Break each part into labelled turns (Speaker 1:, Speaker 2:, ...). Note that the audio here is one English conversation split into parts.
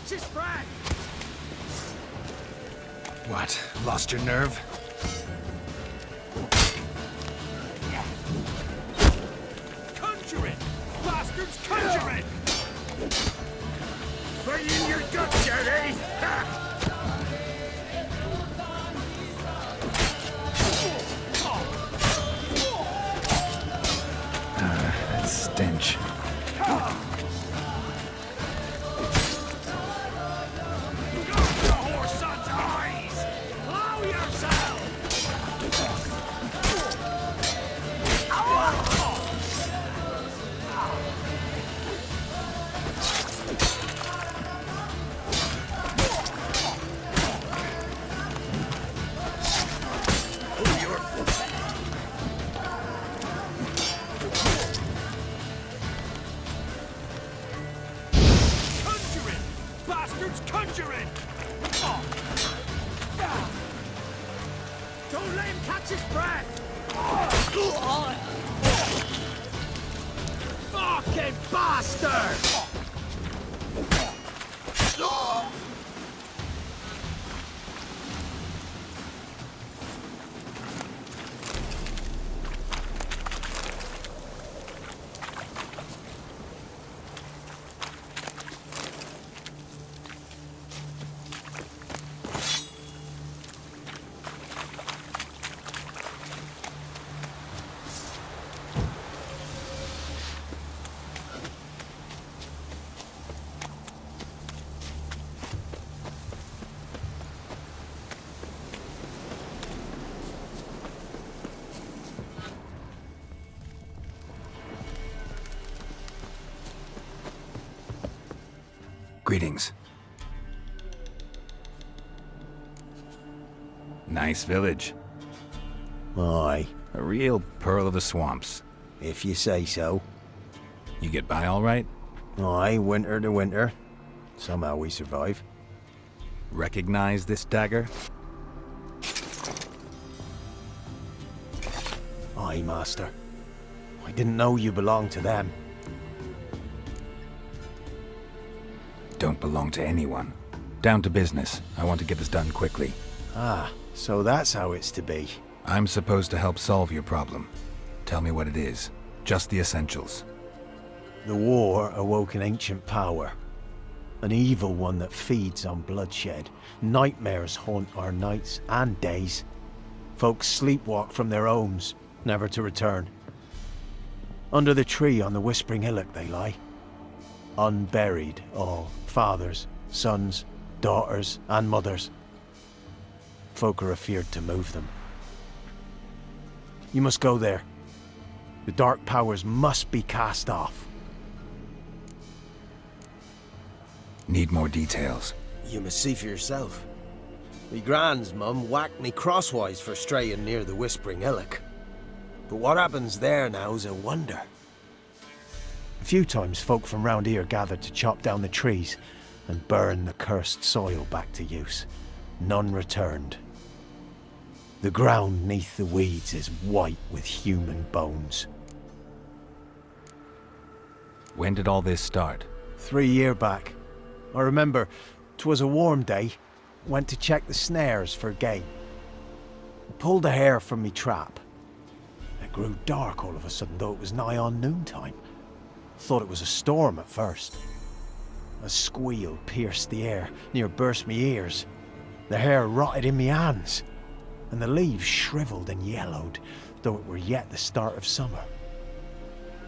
Speaker 1: catch his breath!
Speaker 2: What? Lost your nerve?
Speaker 1: Conjure it! Bastards, conjure it! Fight in your guts, Jerry!
Speaker 2: That stench.
Speaker 1: Don't let him catch his breath! Fucking bastard!
Speaker 2: Greetings. Nice village.
Speaker 3: Aye,
Speaker 2: A real pearl of the swamps.
Speaker 3: if you say so.
Speaker 2: You get by all right?
Speaker 3: Aye, winter to winter. Somehow we survive.
Speaker 2: Recognize this dagger?
Speaker 3: Aye, master. I didn't know you belonged to them.
Speaker 2: Don't belong to anyone. Down to business. I want to get this done quickly.
Speaker 3: Ah, so that's how it's to be.
Speaker 2: I'm supposed to help solve your problem. Tell me what it is. Just the essentials.
Speaker 3: The war awoke an ancient power. An evil one that feeds on bloodshed. Nightmares haunt our nights and days. Folks sleepwalk from their homes, never to return. Under the tree on the Whispering Hillock they lie. Unburied, all. Fathers, sons, daughters, and mothers. Folk are afeard to move them. You must go there. The dark powers must be cast off.
Speaker 2: Need more details.
Speaker 3: You must see for yourself. Me grand's mum whacked me crosswise for straying near the Whispering Hillock. But what happens there now's a wonder. A few times folk from round here gathered to chop down the trees and burn the cursed soil back to use. None returned. The ground neath the weeds is white with human bones.
Speaker 2: When did all this start?
Speaker 3: 3 year back. I remember 'twas a warm day. Went to check the snares for game. Pulled a hare from me trap. It grew dark all of a sudden, though it was nigh on noontime. Thought it was a storm at first. A squeal pierced the air, near burst me ears. The hare rotted in me hands, and the leaves shriveled and yellowed, though it were yet the start of summer.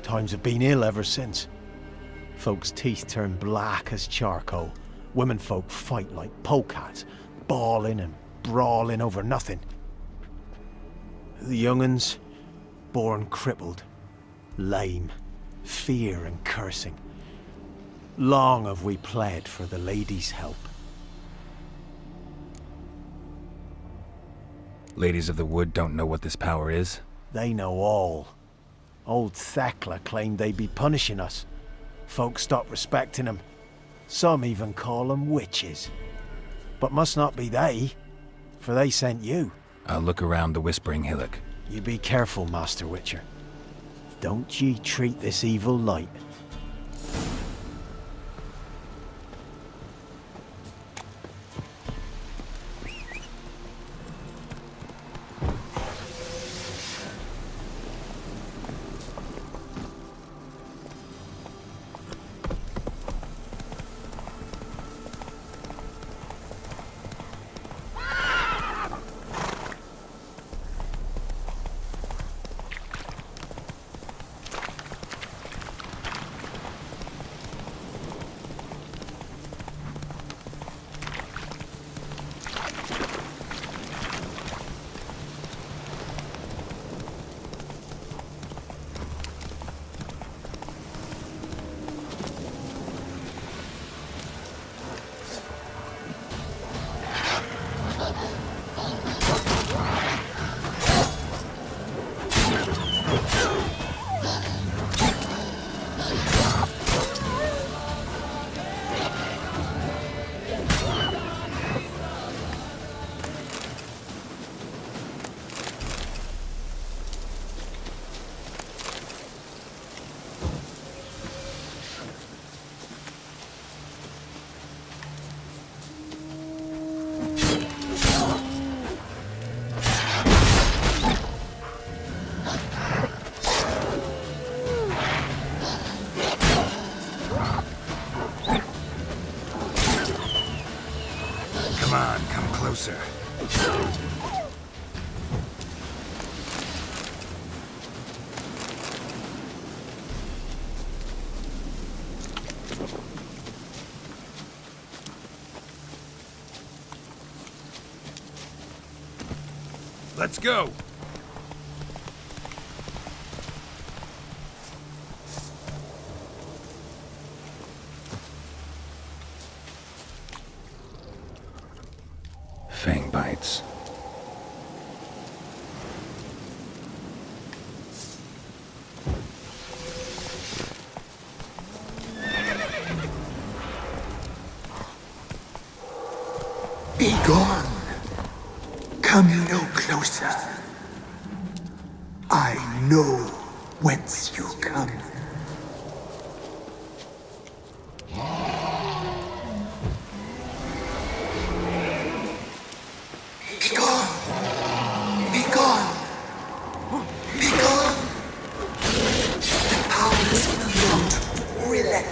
Speaker 3: Times have been ill ever since. Folks' teeth turn black as charcoal. Women folk fight like polecats, bawling and brawling over nothing. The young'uns, born crippled, lame, fear and cursing. Long have we pled for the lady's help.
Speaker 2: Ladies of the Wood don't know what this power is?
Speaker 3: They know all. Old Thekla claimed they'd be punishing us. Folk stopped respecting them. Some even call them witches. But must not be they, for they sent you.
Speaker 2: I'll look around the Whispering Hillock.
Speaker 3: You be careful, Master Witcher. Don't ye treat this evil light.
Speaker 2: Come on, come closer.
Speaker 1: Let's go.
Speaker 2: Fang bites.
Speaker 4: Be gone. Come no closer. I know whence you come. Be gone. Be gone. Be gone. The powers will not relent.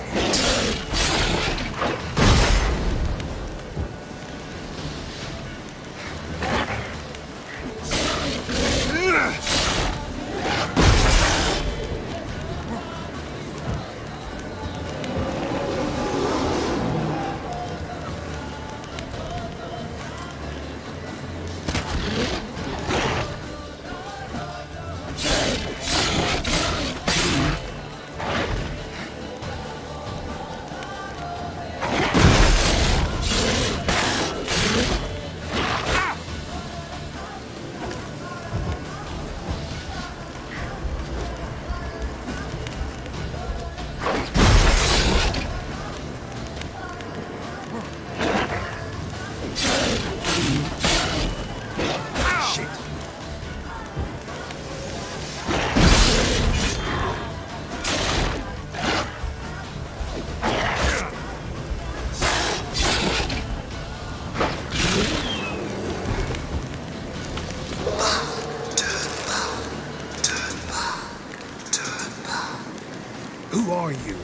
Speaker 1: Who are you?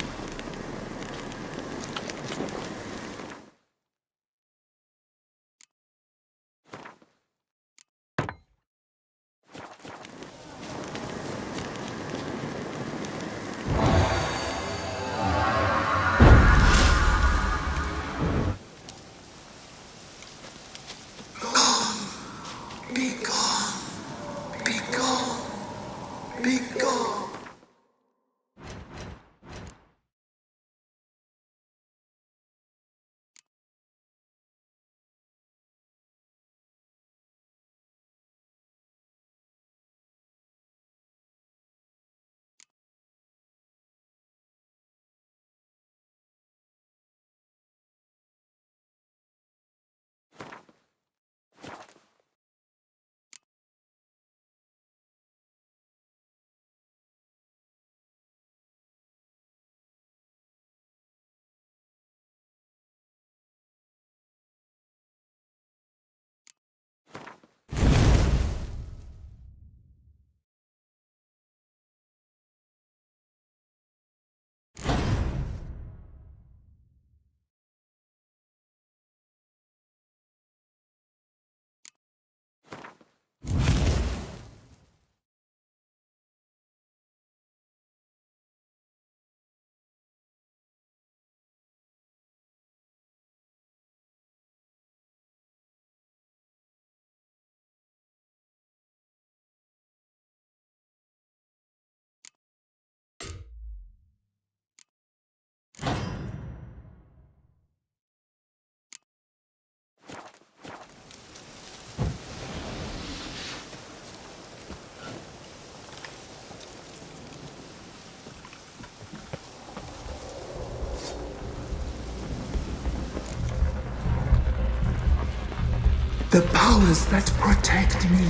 Speaker 4: The powers that protect me,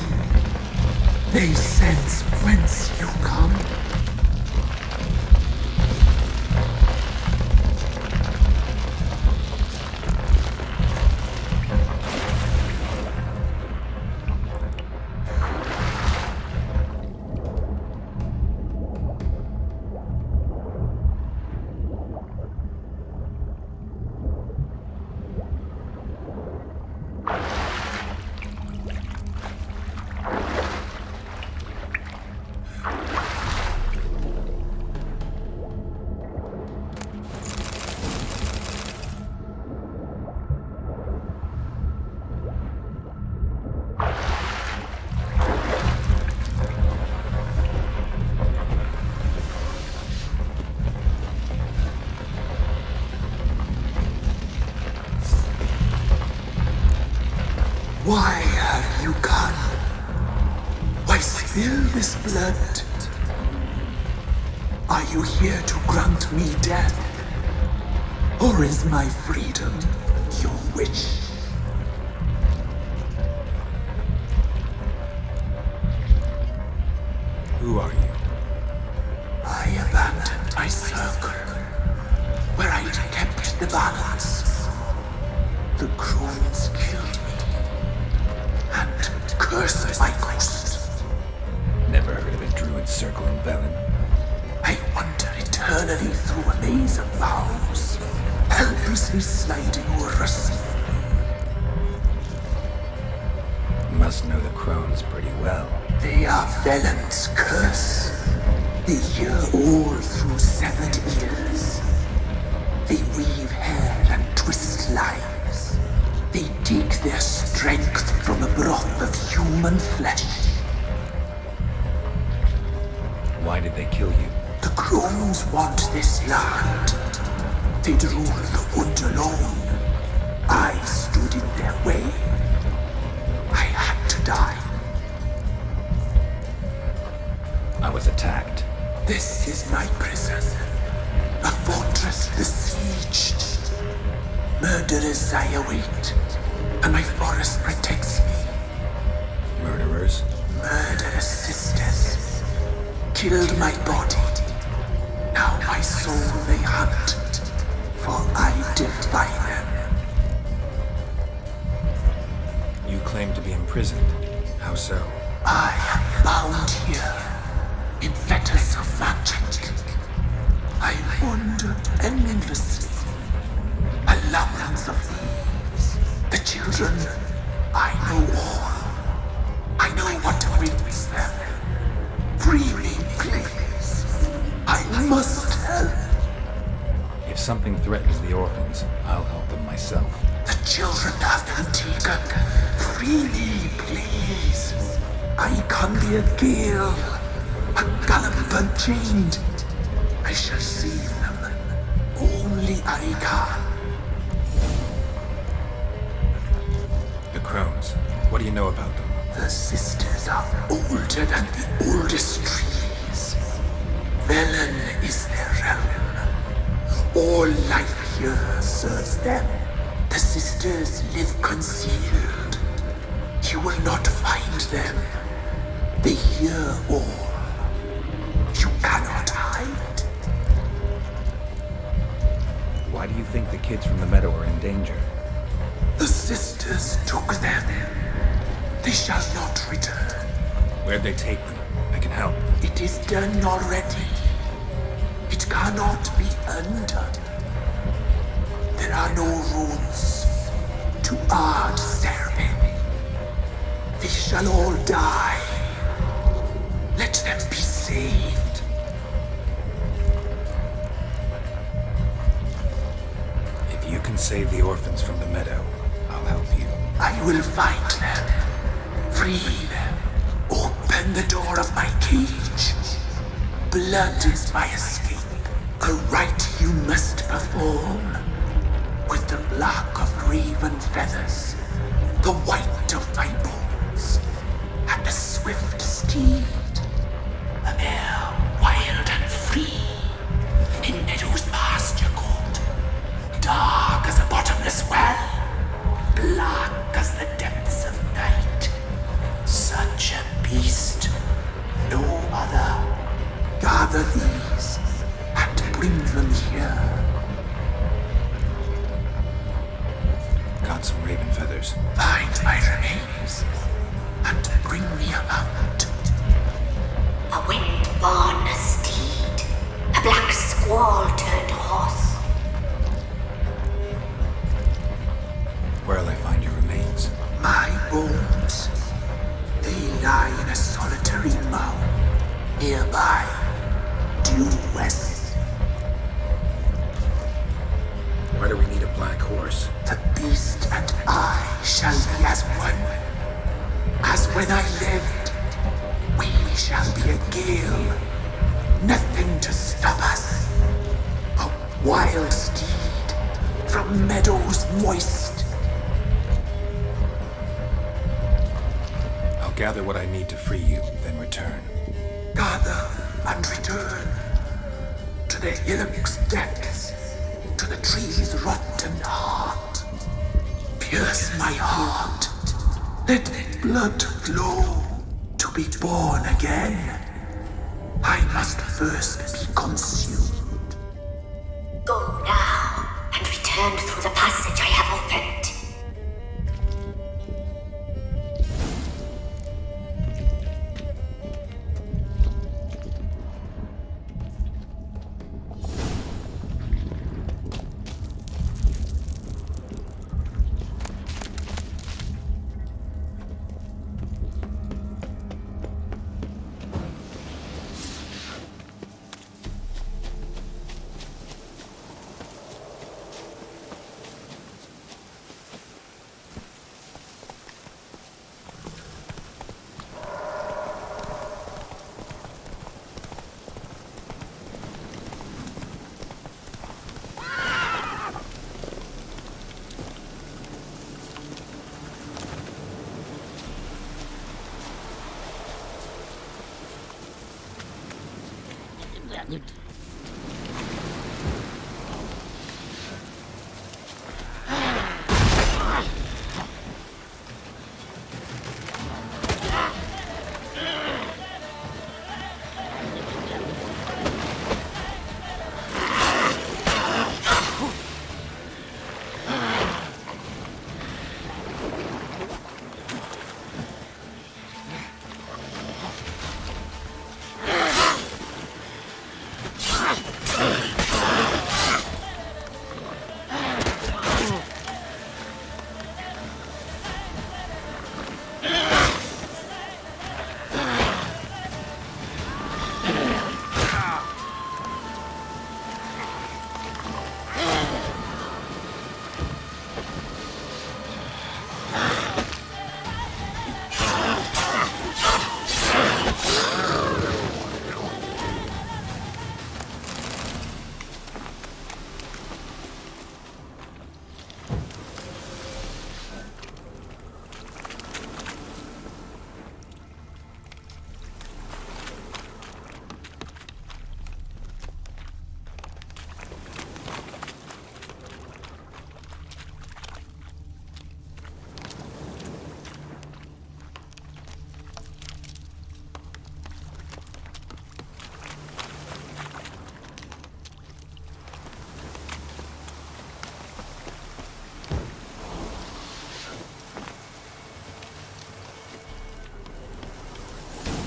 Speaker 4: they sense whence you come. Why have you come? Why spill this blood? Are you here to grant me death? Or is my freedom your wish?
Speaker 2: Who are you?
Speaker 4: I abandoned my circle, where I'd kept the balance. The crones killed me, and cursed my ghost.
Speaker 2: Never heard of a druid circle in Velen.
Speaker 4: I wander eternally through a maze of vows, helplessly sliding o'er a sea.
Speaker 2: You must know the crones pretty well.
Speaker 4: They are Velen's curse. They hear all through severed ears. They weave hair and twist lives. They take their strength from a broth of human flesh.
Speaker 2: Why did they kill you?
Speaker 4: The crones want this land. They'd rule the wood alone. I stood in their way. I had to die.
Speaker 2: I was attacked.
Speaker 4: This is my prison. A fortress besieged. Murderers I await, and my forest protects me.
Speaker 2: Murderers?
Speaker 4: Murderous sisters killed my body. Now my soul they hunt, for I defy them.
Speaker 2: You claim to be imprisoned. How so?
Speaker 4: I am bound here in fetters of magic. I wander endlessly, a labyrinth of leaves. The children, I know all. I know what awaits them. Free me, please. I must help.
Speaker 2: If something threatens the orphans, I'll help them myself.
Speaker 4: The children have been taken. Free me, please. I can be a gale, a gallop unchained. I shall save them. Only I can.
Speaker 2: The crones. What do you know about them?
Speaker 4: The sisters are older than the oldest trees. Velen is their realm. All life here serves them. The sisters live concealed. You will not find them. They hear all. You cannot hide.
Speaker 2: Why do you think the kids from the meadow are in danger?
Speaker 4: The sisters took them. They shall not return.
Speaker 2: Where'd they take them? I can help.
Speaker 4: It is done already. It cannot be undone. There are no rules to Ard Serben. They shall all die. Let them be saved.
Speaker 2: If you can save the orphans from the meadow, I'll help you.
Speaker 4: I will find them. Free them. Open the door of my cage. Blood is my escape. A rite you must perform. With the black of raven feathers, the white of my bones, and a swift steed. A mare wild and free, in meadows pasture cold, dark as a bottomless well, black as the depths of Gather these and bring them here.
Speaker 2: Got some raven feathers.
Speaker 4: Find my remains and bring me about.
Speaker 5: A wind-born steed, a black squall turned horse.
Speaker 2: Where'll I find your remains?
Speaker 4: My bones, they lie in a solitary mound nearby, due west.
Speaker 2: Why do we need a black horse?
Speaker 4: The beast and I shall be as one. As when I lived, we shall be a gale. Nothing to stop us. A wild steed from meadows moist.
Speaker 2: I'll gather what I need to free you, then return.
Speaker 4: Gather and return to the hillock's depths, to the tree's rotten heart. Pierce my heart, let blood flow to be born again. I must first be consumed.
Speaker 5: Go now and return through the passage I have opened.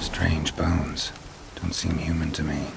Speaker 2: Strange bones. Don't seem human to me.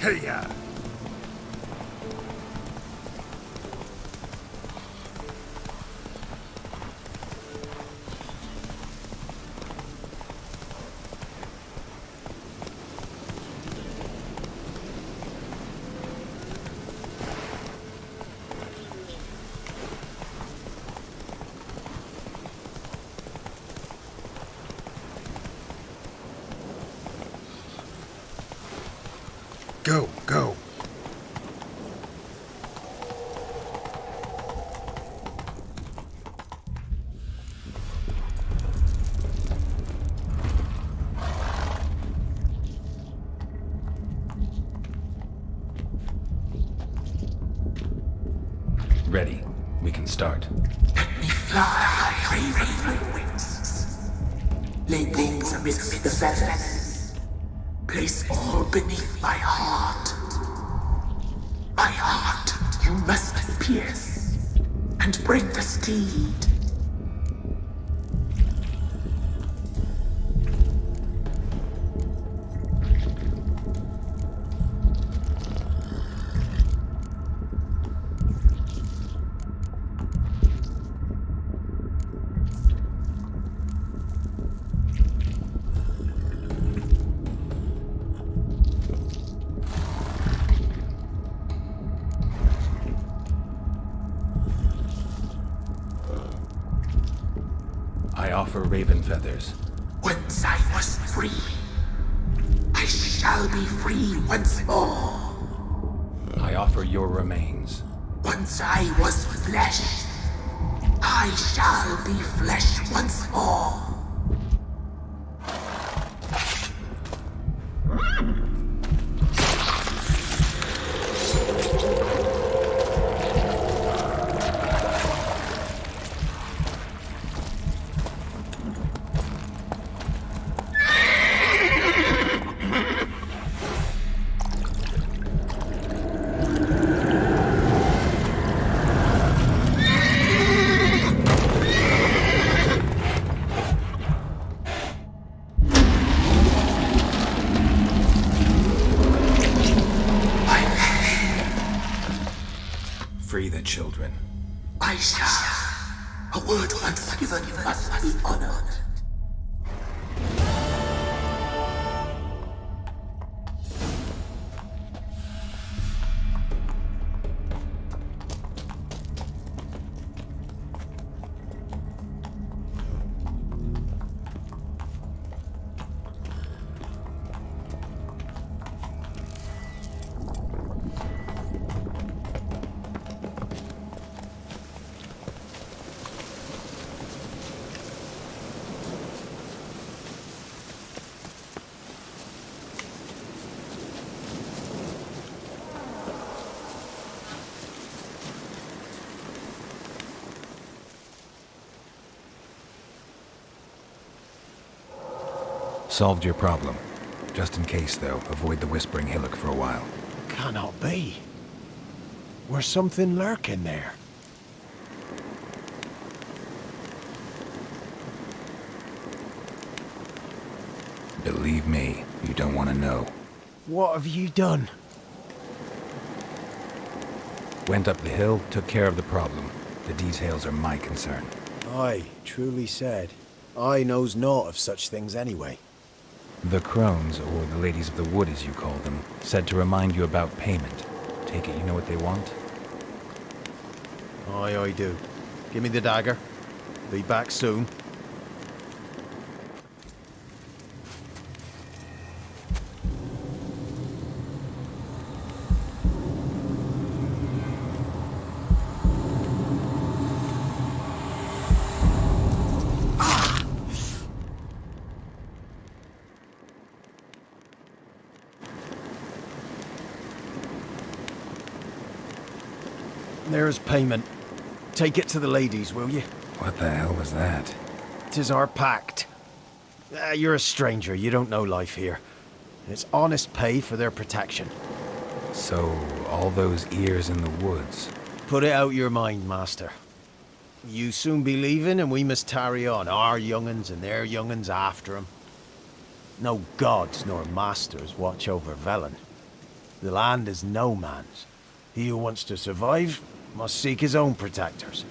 Speaker 1: Hey-ya! Go, go.
Speaker 2: Ready. We can start.
Speaker 4: Let me fly, raven wings. Lay wings amidst the feathers. Place all beneath my heart. My heart you must pierce, and bring the steed.
Speaker 2: I offer raven feathers.
Speaker 4: Once I was free, I shall be free once more.
Speaker 2: I offer your remains.
Speaker 4: Once I was flesh, I shall be flesh once more.
Speaker 2: Free the children.
Speaker 4: I shall. A word once given must be honored.
Speaker 2: Solved your problem. Just in case, though, avoid the Whispering Hillock for a while.
Speaker 3: Cannot be. Where's something lurking there?
Speaker 2: Believe me, you don't want to know.
Speaker 3: What have you done?
Speaker 2: Went up the hill, took care of the problem. The details are my concern.
Speaker 3: Aye, truly said. I knows naught of such things anyway.
Speaker 2: The Crones, or the Ladies of the Wood as you call them, said to remind you about payment. Take it you know what they want?
Speaker 3: Aye, I do. Give me the dagger. Be back soon. There's payment. Take it to the ladies, will you?
Speaker 2: What the hell was that?
Speaker 3: 'Tis our pact. You're a stranger, you don't know life here. It's honest pay for their protection.
Speaker 2: So, all those ears in the woods.
Speaker 3: Put it out your mind, master. You soon be leaving and we must tarry on, our young'uns and their young'uns after 'em. No gods nor masters watch over Velen. The land is no man's. He who wants to survive must seek his own protectors.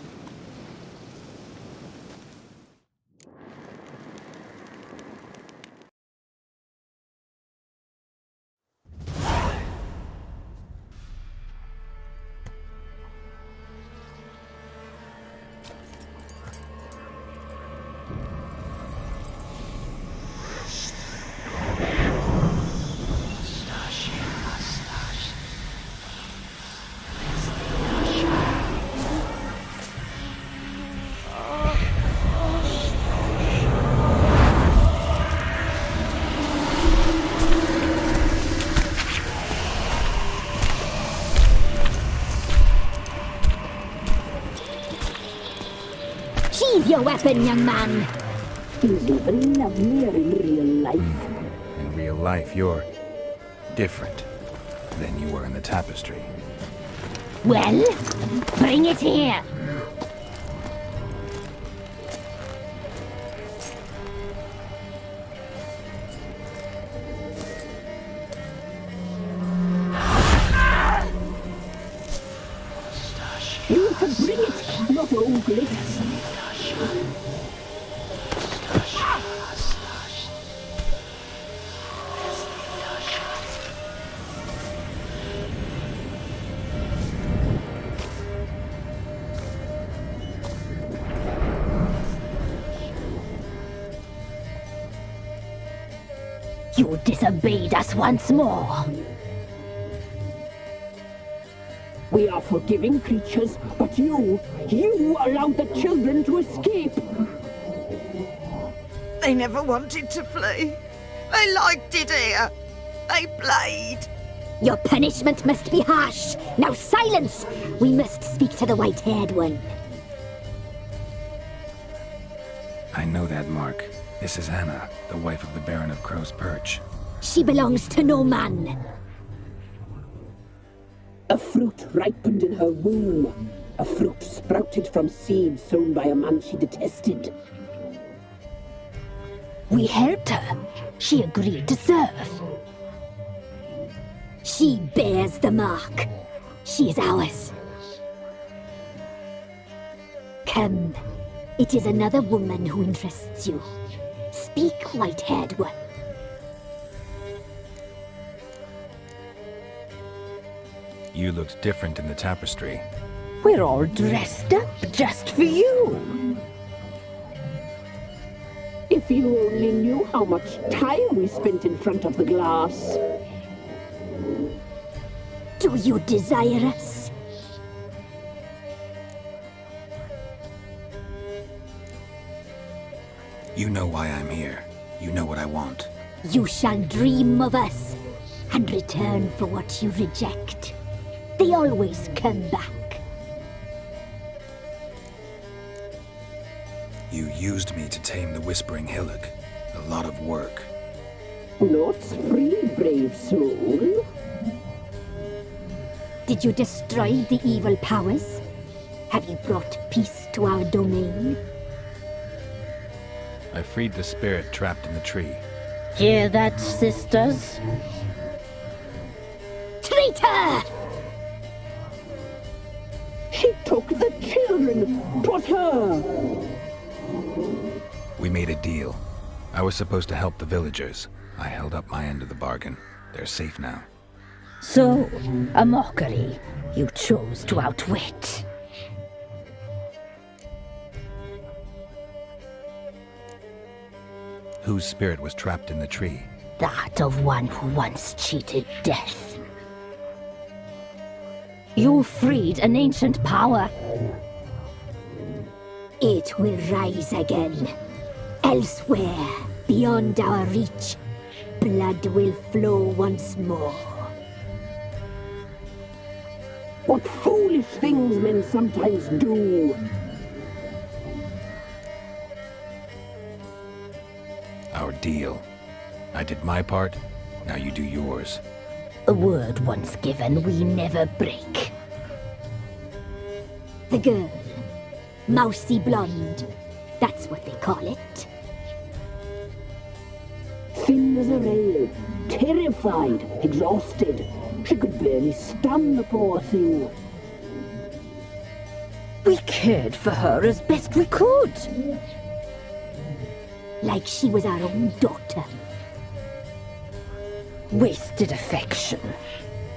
Speaker 5: Sheathe your weapon, young man.
Speaker 6: He's even lovelier in real life.
Speaker 2: In real life, you're different than you were in the tapestry.
Speaker 5: Well, bring it here.
Speaker 6: You can bring it, not ogle it.
Speaker 5: You disobeyed us once more.
Speaker 6: We are forgiving creatures, but you allowed the children to escape.
Speaker 7: They never wanted to flee. They liked it here. They played.
Speaker 5: Your punishment must be harsh. Now silence! We must speak to the white-haired one.
Speaker 2: I know that, Mark. This is Anna, the wife of the Baron of Crow's Perch.
Speaker 5: She belongs to no man.
Speaker 6: A fruit ripened in her womb. A fruit sprouted from seeds sown by a man she detested.
Speaker 5: We helped her. She agreed to serve. She bears the mark. She is ours. Come. It is another woman who interests you. Speak, white-haired one.
Speaker 2: You looked different in the tapestry.
Speaker 6: We're all dressed up just for you. If you only knew how much time we spent in front of the glass.
Speaker 5: Do you desire us?
Speaker 2: You know why I'm here. You know what I want.
Speaker 5: You shall dream of us and return for what you reject. They always come back.
Speaker 2: You used me to tame the Whispering Hillock. A lot of work.
Speaker 6: Not free, brave soul.
Speaker 5: Did you destroy the evil powers? Have you brought peace to our domain?
Speaker 2: I freed the spirit trapped in the tree.
Speaker 6: Hear that, sisters?
Speaker 5: Traitor!
Speaker 6: She took the children. 'Twas her.
Speaker 2: We made a deal. I was supposed to help the villagers. I held up my end of the bargain. They're safe now.
Speaker 6: So, a mockery you chose to outwit.
Speaker 2: Whose spirit was trapped in the tree?
Speaker 6: That of one who once cheated death. You freed an ancient power.
Speaker 5: It will rise again. Elsewhere, beyond our reach, blood will flow once more.
Speaker 6: What foolish things men sometimes do.
Speaker 2: Our deal. I did my part, now you do yours.
Speaker 6: A word once given, we never break.
Speaker 5: The girl. Mousy blonde. That's what they call it.
Speaker 6: Thin as a rail, terrified, exhausted. She could barely stand, the poor thing.
Speaker 5: We cared for her as best we could. Like she was our own daughter.
Speaker 8: Wasted affection.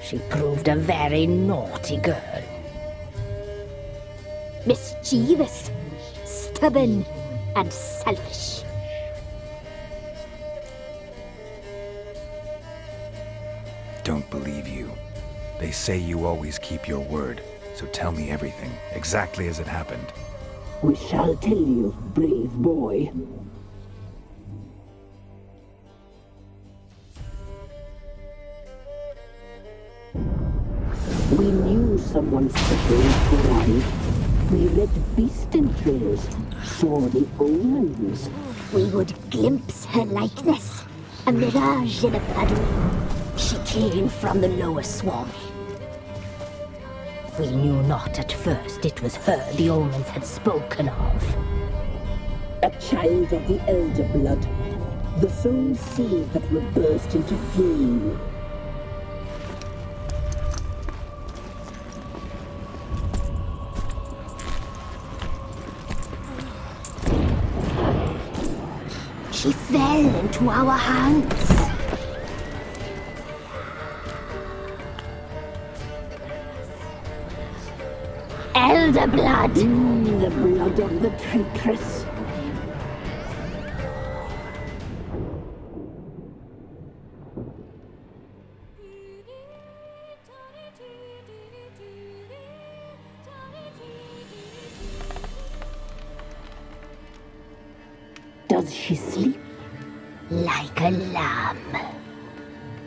Speaker 8: She proved a very naughty girl.
Speaker 5: Mischievous, stubborn, and selfish.
Speaker 2: Don't believe you. They say you always keep your word, so tell me everything, exactly as it happened.
Speaker 6: We shall tell you, brave boy. We knew someone special would arrive. We read beast entrails, saw the omens.
Speaker 5: We would glimpse her likeness, a mirage in a puddle.
Speaker 8: She came from the lower swamp. We knew not at first it was her the omens had spoken of.
Speaker 6: A child of the elder blood, the soul seed that will burst into flame.
Speaker 5: She fell into our hands.
Speaker 8: Elder blood!
Speaker 6: The blood of the traitress. Does she sleep?
Speaker 8: Like a lamb.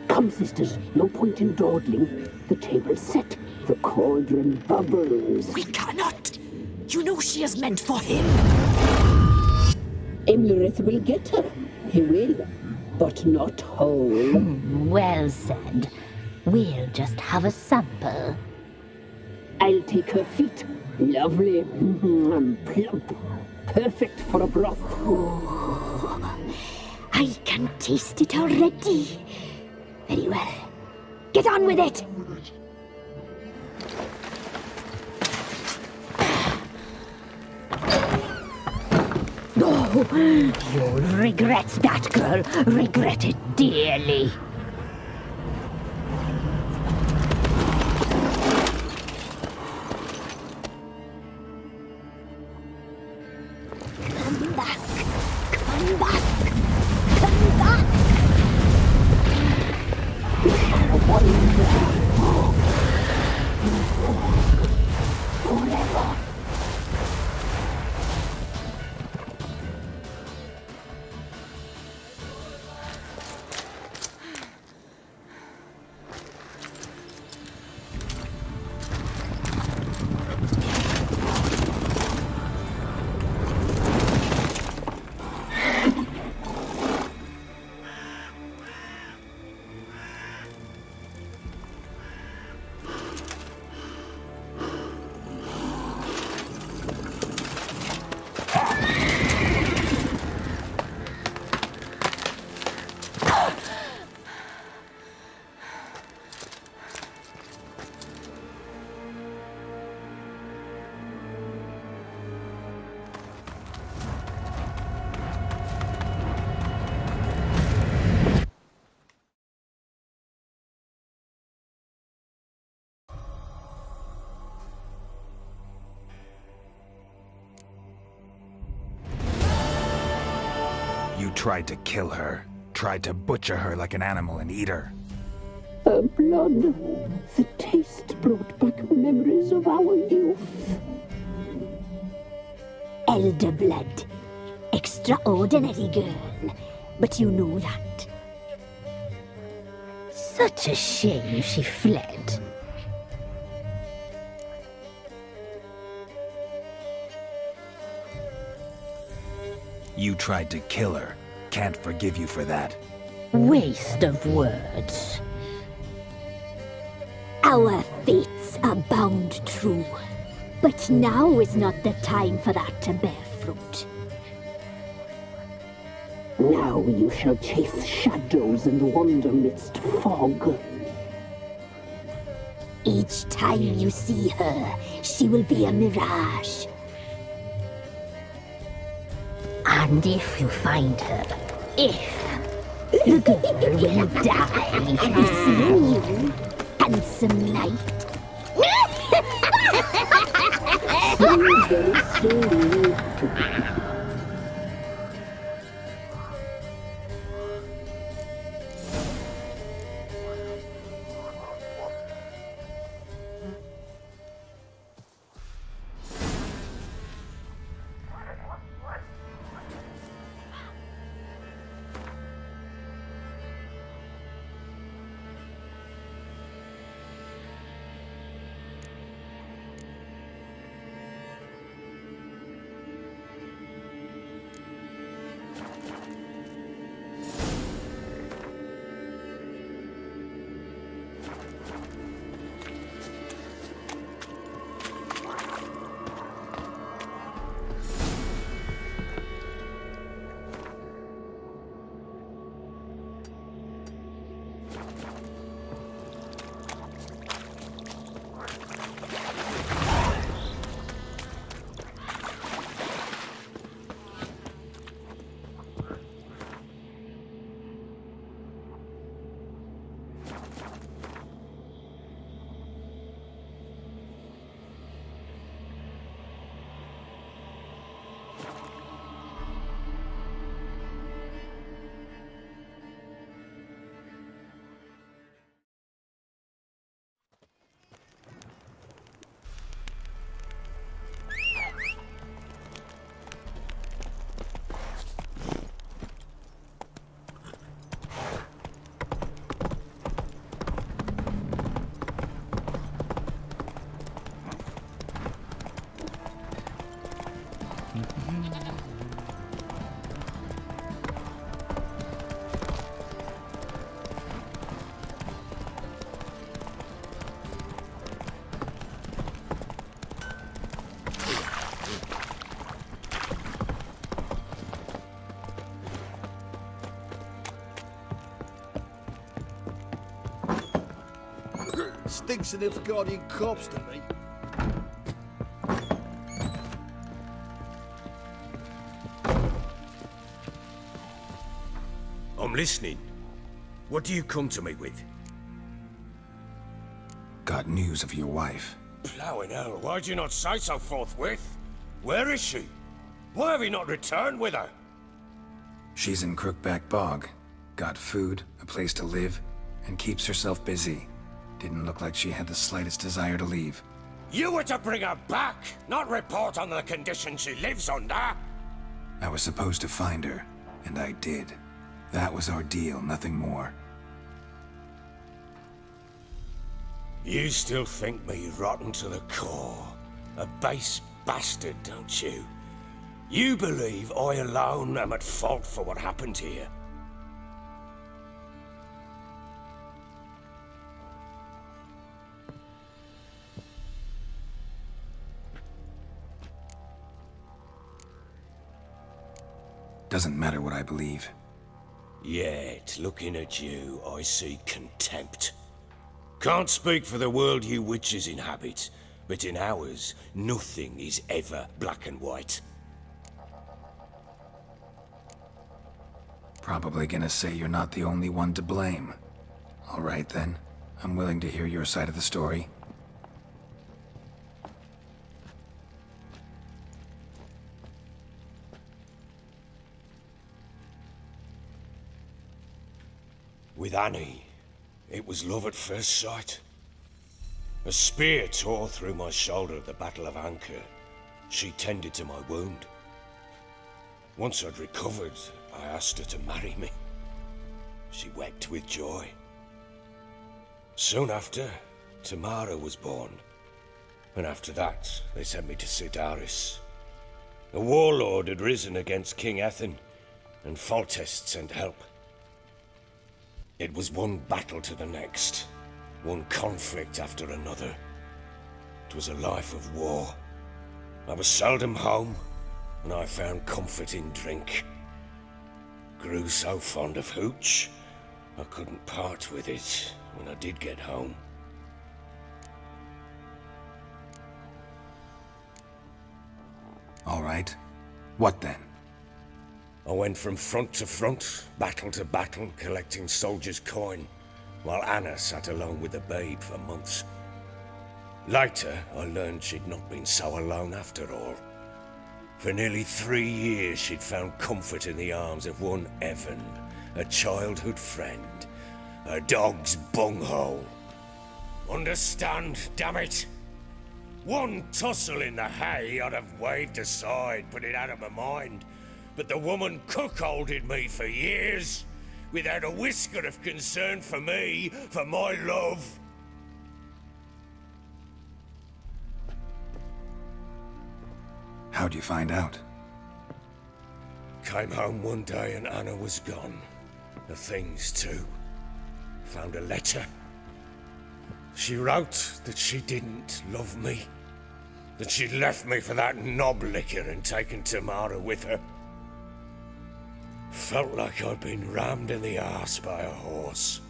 Speaker 6: Come, sisters, no point in dawdling. The table's set, the cauldron bubbles.
Speaker 7: We cannot. You know she is meant for him.
Speaker 6: Imlerith will get her. He will, but not whole.
Speaker 8: Well said. We'll just have a sample.
Speaker 6: I'll take her feet. Lovely. And plump. Perfect for a broth.
Speaker 5: I can taste it already. Very well. Get on with it!
Speaker 8: Oh, you'll regret that, girl. Regret it dearly.
Speaker 5: Come back! Come back! Come back!
Speaker 6: Forever.
Speaker 2: You tried to kill her, tried to butcher her like an animal and eat her.
Speaker 6: Her blood. The taste brought back memories of our youth.
Speaker 5: Elder blood. Extraordinary girl. But you know that.
Speaker 8: Such a shame she fled.
Speaker 2: You tried to kill her. Can't forgive you for that.
Speaker 8: Waste of words.
Speaker 5: Our fates are bound true. But now is not the time for that to bear fruit.
Speaker 6: Now you shall chase shadows and wander midst fog.
Speaker 5: Each time you see her, she will be a mirage.
Speaker 8: And if you find her, the girl will die.
Speaker 5: Have you seen you, handsome knight?
Speaker 6: Very soon.
Speaker 1: Stinks of Nilfgaardian corpse to me.
Speaker 9: I'm listening. What do you come to me with?
Speaker 2: Got news of your wife.
Speaker 9: Plowing hell, why'd you not say so forthwith? Where is she? Why have you not returned with her?
Speaker 2: She's in Crookback Bog. Got food, a place to live, and keeps herself busy. Didn't look like she had the slightest desire to leave.
Speaker 9: You were to bring her back, not report on the condition she lives under.
Speaker 2: I was supposed to find her, and I did. That was our deal, nothing more.
Speaker 9: You still think me rotten to the core. A base bastard, don't you? You believe I alone am at fault for what happened here.
Speaker 2: Doesn't matter what I believe.
Speaker 9: Yet, looking at you, I see contempt. Can't speak for the world you witches inhabit, but in ours, nothing is ever black and white.
Speaker 2: Probably gonna say you're not the only one to blame. All right then, I'm willing to hear your side of the story.
Speaker 9: With Annie, it was love at first sight. A spear tore through my shoulder at the Battle of Anchor. She tended to my wound. Once I'd recovered, I asked her to marry me. She wept with joy. Soon after, Tamara was born. And after that, they sent me to Cidaris. A warlord had risen against King Ethan, and Foltest sent help. It was one battle to the next, one conflict after another. It was a life of war. I was seldom home, and I found comfort in drink. Grew so fond of hooch, I couldn't part with it when I did get home.
Speaker 2: All right. What then?
Speaker 9: I went from front to front, battle to battle, collecting soldiers' coin, while Anna sat alone with the babe for months. Later, I learned she'd not been so alone after all. For nearly 3 years, she'd found comfort in the arms of one Evan, a childhood friend, a dog's bunghole. Understand, damn it? One tussle in the hay I'd have waved aside, put it out of my mind. But the woman cuckolded me for years, without a whisker of concern for me, for my love.
Speaker 2: How'd you find out?
Speaker 9: Came home one day and Anna was gone. The things too. Found a letter. She wrote that she didn't love me. That she'd left me for that knob licker and taken Tamara with her. Felt like I'd been rammed in the arse by a horse.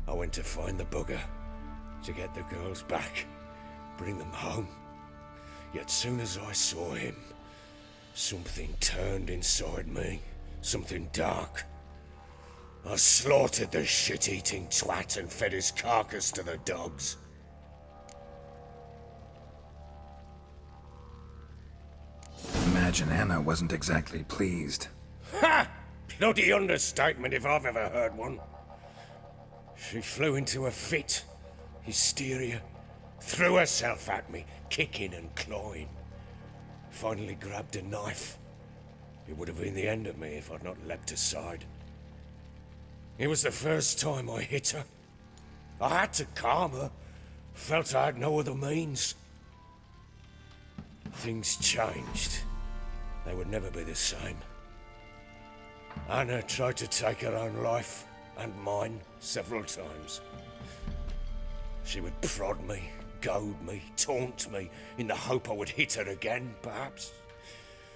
Speaker 9: I went to find the bugger, to get the girls back, bring them home. Yet soon as I saw him, something turned inside me, something dark. I slaughtered the shit-eating twat and fed his carcass to the dogs.
Speaker 2: Imagine Anna wasn't exactly pleased.
Speaker 9: Ha! Bloody understatement if I've ever heard one. She flew into a fit, hysteria, threw herself at me, kicking and clawing. Finally grabbed a knife. It would have been the end of me if I'd not leapt aside. It was the first time I hit her. I had to calm her. Felt I had no other means. Things changed. They would never be the same. Anna tried to take her own life, and mine, several times. She would prod me, goad me, taunt me, in the hope I would hit her again, perhaps.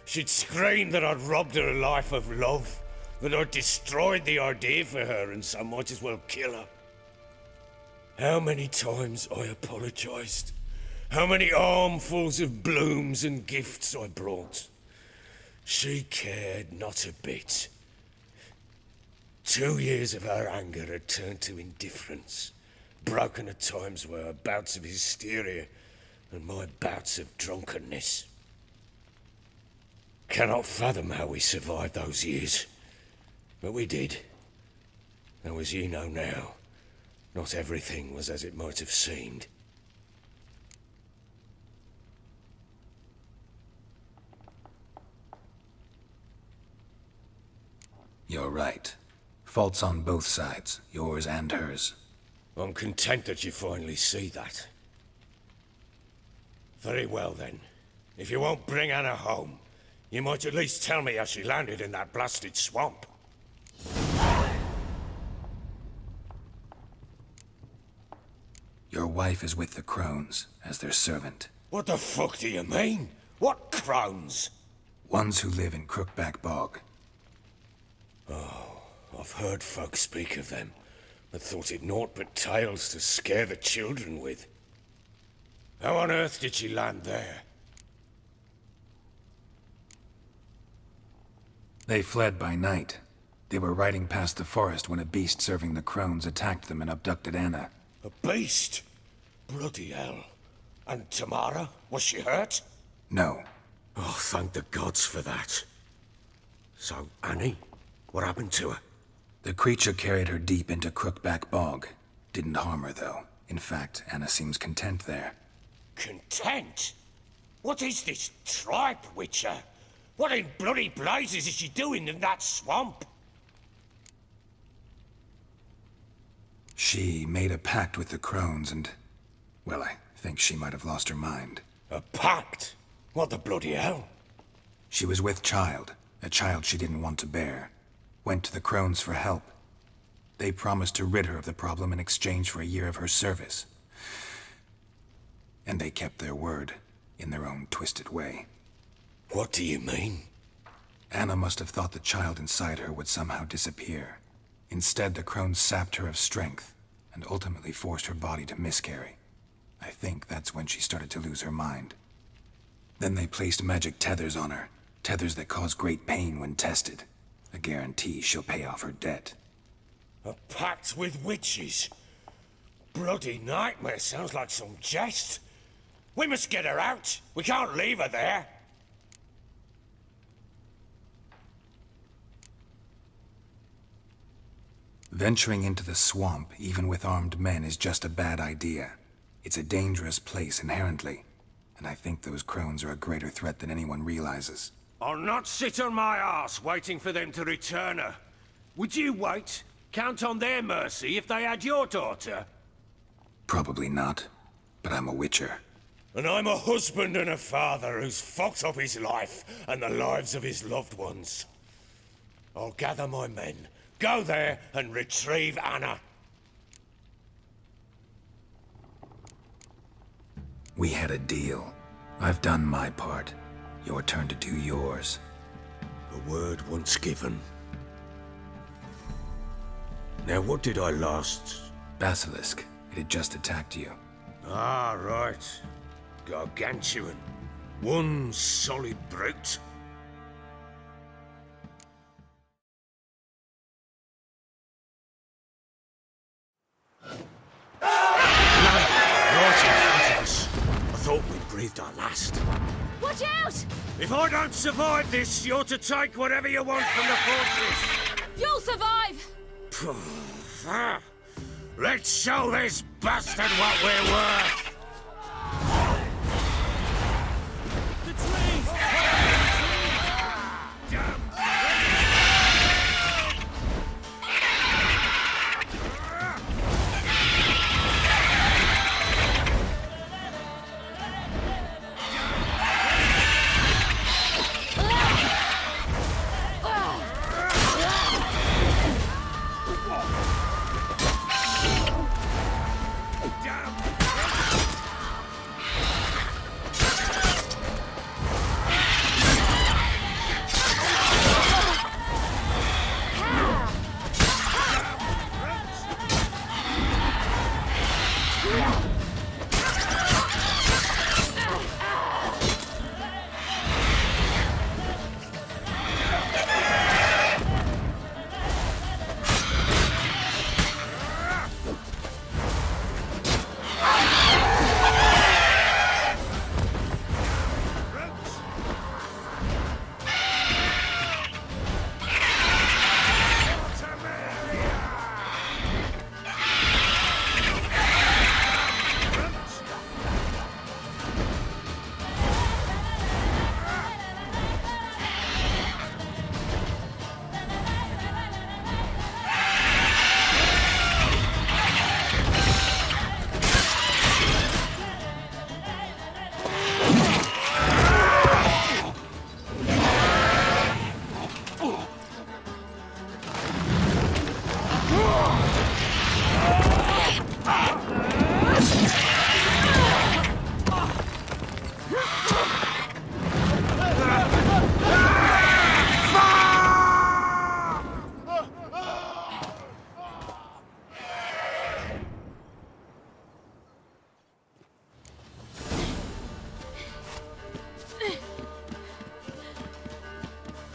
Speaker 9: She'd scream that I'd robbed her life of love, that I'd destroyed the idea for her and so might as well kill her. How many times I apologized. How many armfuls of blooms and gifts I brought. She cared not a bit. 2 years of her anger had turned to indifference, broken at times by her bouts of hysteria and my bouts of drunkenness. Cannot fathom how we survived those years, but we did. Though as you know now, not everything was as it might have seemed.
Speaker 2: You're right. Faults on both sides, yours and hers.
Speaker 9: I'm content that you finally see that. Very well then. If you won't bring Anna home, you might at least tell me how she landed in that blasted swamp.
Speaker 2: Your wife is with the Crones, as their servant.
Speaker 9: What the fuck do you mean? What crones?
Speaker 2: Ones who live in Crookback Bog.
Speaker 9: Oh, I've heard folk speak of them, but thought it naught but tales to scare the children with. How on earth did she land there?
Speaker 2: They fled by night. They were riding past the forest when a beast serving the Crones attacked them and abducted Anna.
Speaker 9: A beast? Bloody hell. And Tamara? Was she hurt?
Speaker 2: No.
Speaker 9: Oh, thank the gods for that. So, Annie? What happened to her?
Speaker 2: The creature carried her deep into Crookback Bog. Didn't harm her, though. In fact, Anna seems content there.
Speaker 9: Content? What is this tripe, Witcher? What in bloody blazes is she doing in that swamp?
Speaker 2: She made a pact with the Crones and... well, I think she might have lost her mind.
Speaker 9: A pact? What the bloody hell?
Speaker 2: She was with child, a child she didn't want to bear. Went to the Crones for help. They promised to rid her of the problem in exchange for a year of her service. And they kept their word, in their own twisted way.
Speaker 9: What do you mean?
Speaker 2: Anna must have thought the child inside her would somehow disappear. Instead, the Crones sapped her of strength, and ultimately forced her body to miscarry. I think that's when she started to lose her mind. Then they placed magic tethers on her. Tethers that cause great pain when tested. A guarantee she'll pay off her debt.
Speaker 9: A pact with witches? Bloody nightmare, sounds like some jest. We must get her out. We can't leave her there.
Speaker 2: Venturing into the swamp, even with armed men, is just a bad idea. It's a dangerous place inherently, and I think those crones are a greater threat than anyone realizes.
Speaker 9: I'll not sit on my arse waiting for them to return her. Would you wait? Count on their mercy if they had your daughter?
Speaker 2: Probably not, but I'm a witcher.
Speaker 9: And I'm a husband and a father who's fucked up his life and the lives of his loved ones. I'll gather my men, go there and retrieve Anna.
Speaker 2: We had a deal. I've done my part. Your turn to do yours.
Speaker 9: The word once given. Now what did I last...
Speaker 2: Basilisk. It had just attacked you.
Speaker 9: Ah, right. Gargantuan. One solid brute. I thought we breathed our last.
Speaker 7: Watch out!
Speaker 9: If I don't survive this, you're to take whatever you want from the fortress.
Speaker 7: You'll survive!
Speaker 9: Let's show this bastard what we're worth!
Speaker 7: The trees!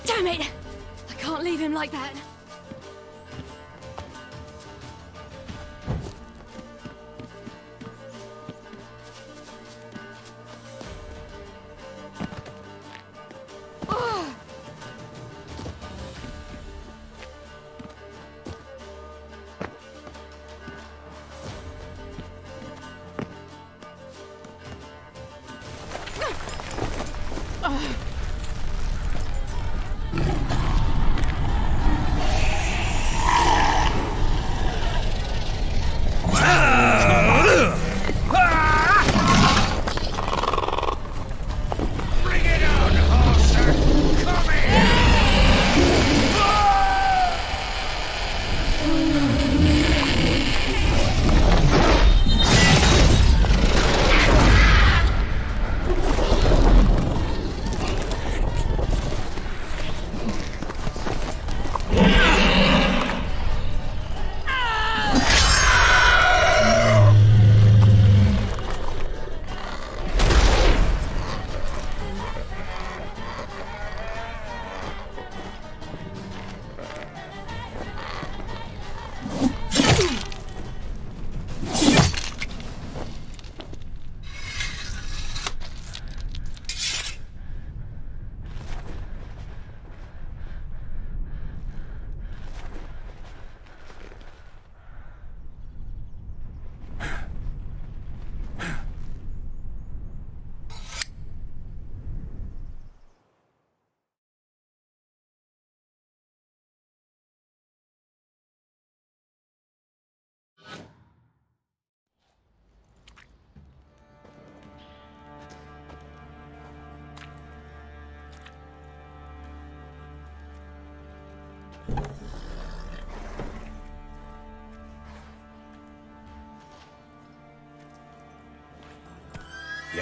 Speaker 7: Damn it! I can't leave him like that.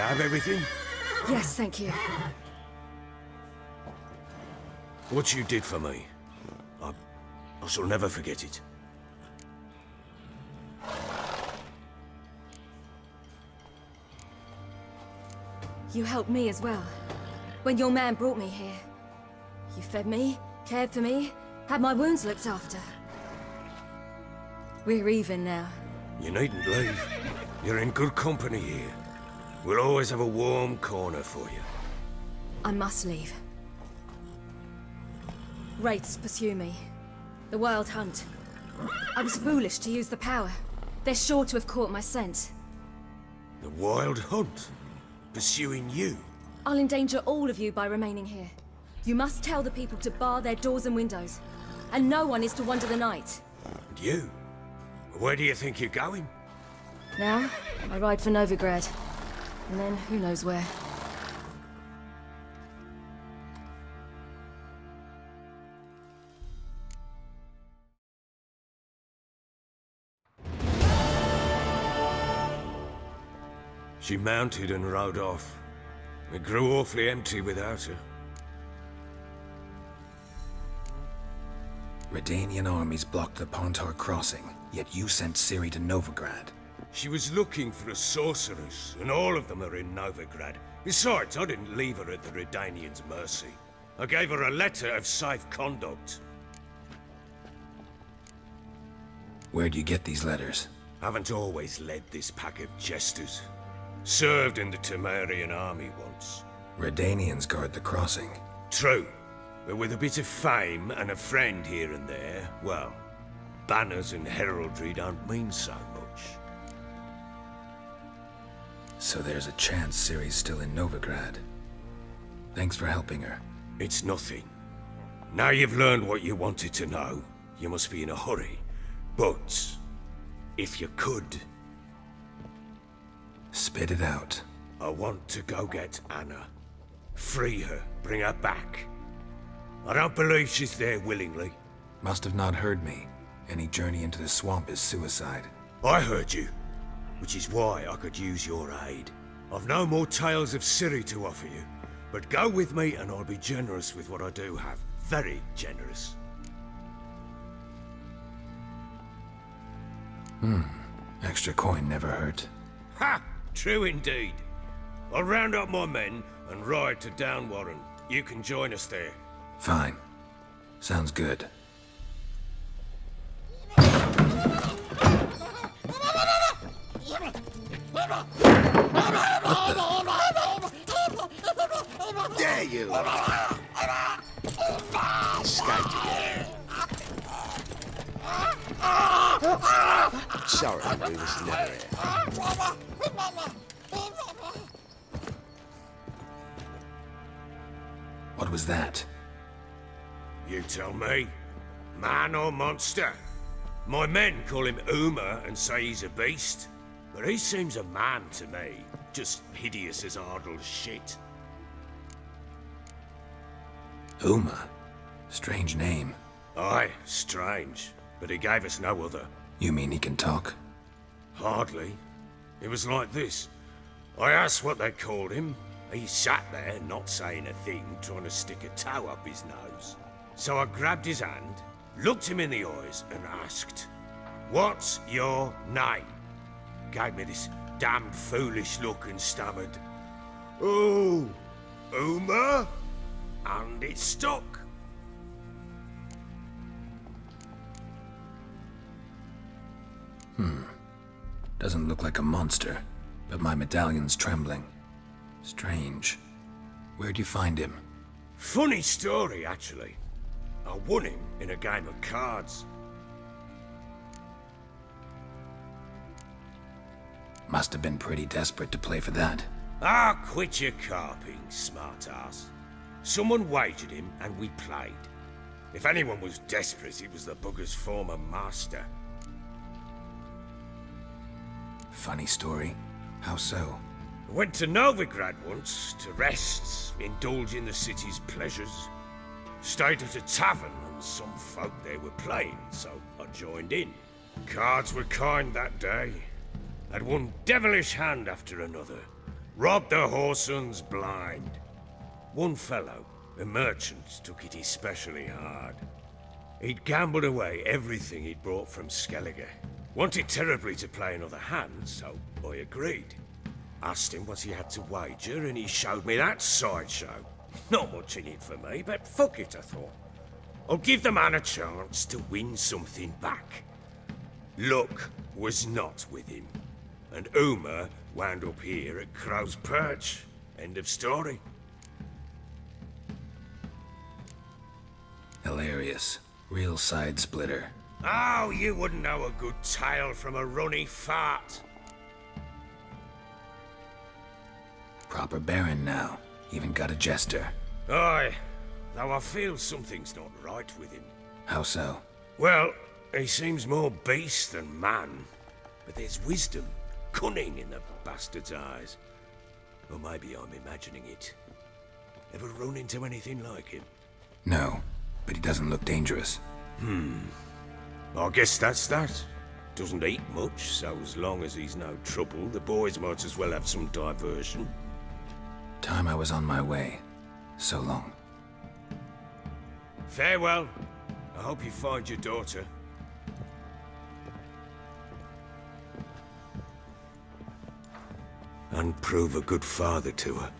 Speaker 9: have everything?
Speaker 7: Yes, thank you.
Speaker 9: What you did for me, I shall never forget it.
Speaker 7: You helped me as well. When your man brought me here. You fed me, cared for me, had my wounds looked after. We're even now.
Speaker 9: You needn't leave. You're in good company here. We'll always have a warm corner for you.
Speaker 7: I must leave. Wraiths pursue me. The Wild Hunt. I was foolish to use the power. They're sure to have caught my scent.
Speaker 9: The Wild Hunt? Pursuing you?
Speaker 7: I'll endanger all of you by remaining here. You must tell the people to bar their doors and windows. And no one is to wander the night.
Speaker 9: And you? Where do you think you're going?
Speaker 7: Now, I ride for Novigrad. And then, who knows where.
Speaker 9: She mounted and rode off. It grew awfully empty without her.
Speaker 2: Redanian armies blocked the Pontar crossing, yet you sent Ciri to Novigrad.
Speaker 9: She was looking for a sorceress, and all of them are in Novigrad. Besides, I didn't leave her at the Redanians' mercy. I gave her a letter of safe conduct.
Speaker 2: Where'd you get these letters?
Speaker 9: Haven't always led this pack of jesters. Served in the Temerian army once.
Speaker 2: Redanians guard the crossing.
Speaker 9: True, but with a bit of fame and a friend here and there, well, banners and heraldry don't mean so much.
Speaker 2: So there's a chance Ciri's still in Novigrad. Thanks for helping her.
Speaker 9: It's nothing. Now you've learned what you wanted to know, you must be in a hurry. But, if you could...
Speaker 2: Spit it out.
Speaker 9: I want to go get Anna. Free her, bring her back. I don't believe she's there willingly.
Speaker 2: Must have not heard me. Any journey into the swamp is suicide.
Speaker 9: I heard you, which is why I could use your aid. I've no more tales of Ciri to offer you, but go with me and I'll be generous with what I do have. Very generous.
Speaker 2: Extra coin never hurt.
Speaker 9: Ha! True indeed. I'll round up my men and ride to Downwarren. You can join us there.
Speaker 2: Fine. Sounds good.
Speaker 1: Dare you! Escaped again. Sorry, we was never here.
Speaker 2: What was that?
Speaker 9: You tell me. Man or monster? My men call him Uma and say he's a beast. But he seems a man to me. Just hideous as Ardle's shit.
Speaker 2: Uma? Strange name.
Speaker 9: Aye, strange. But he gave us no other.
Speaker 2: You mean he can talk?
Speaker 9: Hardly. It was like this. I asked what they called him. He sat there, not saying a thing, trying to stick a toe up his nose. So I grabbed his hand, looked him in the eyes, and asked, "What's your name?" Gave me this damned foolish look and stammered, "Oh, Uma?" And it stuck.
Speaker 2: Doesn't look like a monster, but my medallion's trembling. Strange. Where'd you find him?
Speaker 9: Funny story, actually. I won him in a game of cards.
Speaker 2: Must have been pretty desperate to play for that.
Speaker 9: Ah, quit your carping, smartass. Someone wagered him and we played. If anyone was desperate, it was the bugger's former master.
Speaker 2: Funny story. How so?
Speaker 9: I went to Novigrad once to rest, indulge in the city's pleasures. Stayed at a tavern and some folk there were playing, so I joined in. Cards were kind that day. Had one devilish hand after another. Robbed the whoresons blind. One fellow, a merchant, took it especially hard. He'd gambled away everything he'd brought from Skellige. Wanted terribly to play another hand, so I agreed. Asked him what he had to wager, and he showed me that sideshow. Not much in it for me, but fuck it, I thought. I'll give the man a chance to win something back. Luck was not with him, and Uma wound up here at Crow's Perch. End of story.
Speaker 2: Hilarious. Real side splitter.
Speaker 9: Oh, you wouldn't know a good tale from a runny fart.
Speaker 2: Proper baron now. Even got a jester.
Speaker 9: Aye, though I feel something's not right with him.
Speaker 2: How so?
Speaker 9: Well, he seems more beast than man. But there's wisdom, cunning in the bastard's eyes. Or maybe I'm imagining it. Ever run into anything like him?
Speaker 2: No, but he doesn't look dangerous.
Speaker 9: I guess that's that. Doesn't eat much, so as long as he's no trouble, the boys might as well have some diversion.
Speaker 2: Time I was on my way. So long.
Speaker 9: Farewell. I hope you find your daughter. And prove a good father to her.